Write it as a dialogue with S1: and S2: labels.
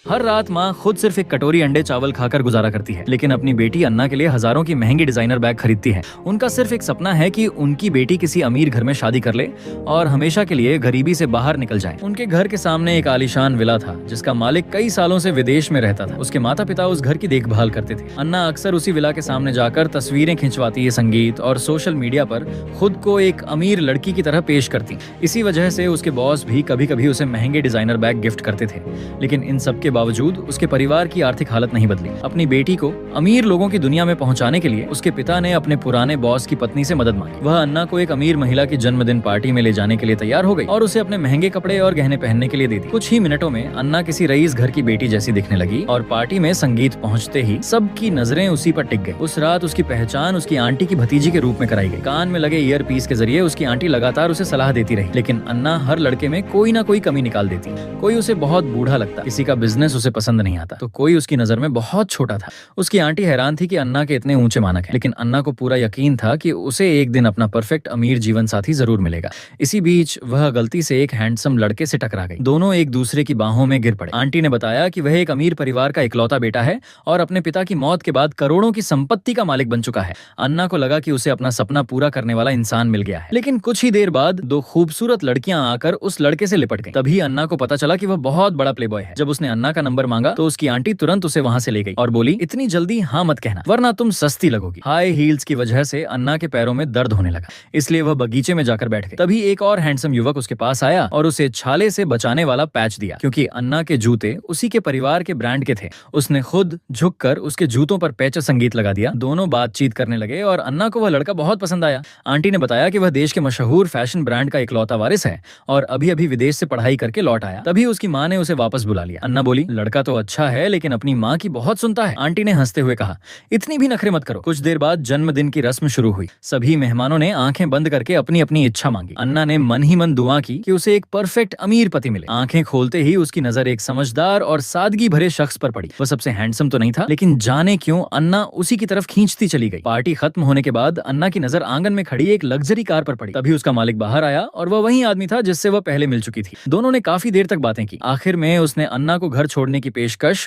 S1: हर रात माँ खुद सिर्फ एक कटोरी अंडे चावल खाकर गुजारा करती है, लेकिन अपनी बेटी अन्ना के लिए हजारों की महंगी डिजाइनर बैग खरीदती है। उनका सिर्फ एक सपना है कि उनकी बेटी किसी अमीर घर में शादी कर ले और हमेशा के लिए गरीबी से बाहर निकल जाए। उनके घर के सामने एक आलीशान विला था जिसका मालिक कई सालों से विदेश में रहता था। उसके माता पिता उस घर की देखभाल करते थे। अन्ना अक्सर उसी विला के सामने जाकर तस्वीरें खिंचवाती है, संगीत और सोशल मीडिया पर खुद को एक अमीर लड़की की तरह पेश करती। इसी वजह से उसके बॉस भी कभी कभी उसे महंगे डिजाइनर बैग गिफ्ट करते थे। लेकिन इन सब के बावजूद उसके परिवार की आर्थिक हालत नहीं बदली। अपनी बेटी को अमीर लोगों की दुनिया में पहुंचाने के लिए उसके पिता ने अपने पुराने बॉस की पत्नी से मदद मांगी। वह अन्ना को एक अमीर महिला की जन्मदिन पार्टी में ले जाने के लिए तैयार हो गई और उसे अपने महंगे कपड़े और गहने पहनने के लिए दे दी। कुछ ही मिनटों में अन्ना किसी रईस घर की बेटी जैसी दिखने लगी और पार्टी में संगीत पहुंचते ही सबकी नजरें उसी पर टिक गई। उस रात उसकी पहचान उसकी आंटी की भतीजी के रूप में कराई गई। कान में लगे ईयर पीस के जरिए उसकी आंटी लगातार उसे सलाह देती रही, लेकिन अन्ना हर लड़के में कोई ना कोई कमी निकाल देती। कोई उसे बहुत बूढ़ा लगता, किसी का बिजनेस उसे पसंद नहीं आता, तो कोई उसकी नजर में बहुत छोटा था। उसकी आंटी हैरान थी कि अन्ना के इतने ऊंचे मानक हैं, लेकिन अन्ना को पूरा यकीन था कि उसे एक दिन अपना परफेक्ट अमीर जीवन साथी जरूर मिलेगा। इसी बीच वह गलती से एक हैंडसम लड़के से टकरा गई। दोनों एक दूसरे की बाहों में गिर पड़े। आंटी ने बताया कि वह एक अमीर परिवार का इकलौता बेटा है और अपने पिता की मौत के बाद करोड़ों की संपत्ति का मालिक बन चुका है। अन्ना को लगा कि उसे अपना सपना पूरा करने वाला इंसान मिल गया है। लेकिन कुछ ही देर बाद दो खूबसूरत लड़कियां आकर उस लड़के से लिपट गईं। तभी अन्ना को पता चला कि वह बहुत बड़ा प्लेबॉय है। जब उसने अन्ना का नंबर मांगा तो उसकी आंटी तुरंत उसे वहां से ले गई और बोली, इतनी जल्दी हाँ मत कहना वरना तुम सस्ती लगोगी। हाई हील्स की वजह से अन्ना के पैरों में दर्द होने लगा, इसलिए वह बगीचे में जाकर बैठ गई। तभी एक और हैंडसम युवक उसके पास आया और उसे छाले से बचाने वाला पैच दिया, क्योंकि अन्ना के जूते उसी के परिवार के ब्रांड के थे। उसने खुद झुककर उसके जूतों पर पैच संगीत लगा दिया। दोनों बातचीत करने लगे और अन्ना को वह लड़का बहुत पसंद आया। आंटी ने बताया कि वह देश के मशहूर फैशन ब्रांड का इकलौता वारिस है और अभी अभी विदेश से पढ़ाई करके लौट आया। तभी उसकी माँ ने उसे वापस बुला लिया। अन्ना बोली, लड़का तो अच्छा है लेकिन अपनी माँ की बहुत सुनता है। आंटी ने हंसते हुए कहा, इतनी भी नखरे मत करो। कुछ देर बाद जन्मदिन की रस्म शुरू हुई। सभी मेहमानों ने आंखें बंद करके अपनी अपनी इच्छा मांगी। अन्ना ने मन ही मन दुआ की कि उसे एक परफेक्ट अमीर पति मिले। आंखें खोलते ही उसकी नजर एक समझदार और सादगी भरे शख्स पर पड़ी। वह सबसे हैंडसम तो नहीं था, लेकिन जाने क्यों अन्ना उसी की तरफ खींचती चली गई। पार्टी खत्म होने के बाद अन्ना की नजर आंगन में खड़ी एक लग्जरी कार पर पड़ी। तभी उसका मालिक बाहर आया और वह वही आदमी था जिससे वह पहले मिल चुकी थी। दोनों ने काफी देर तक बातें की। आखिर में उसने अन्ना को घर छोड़ने की पेशकश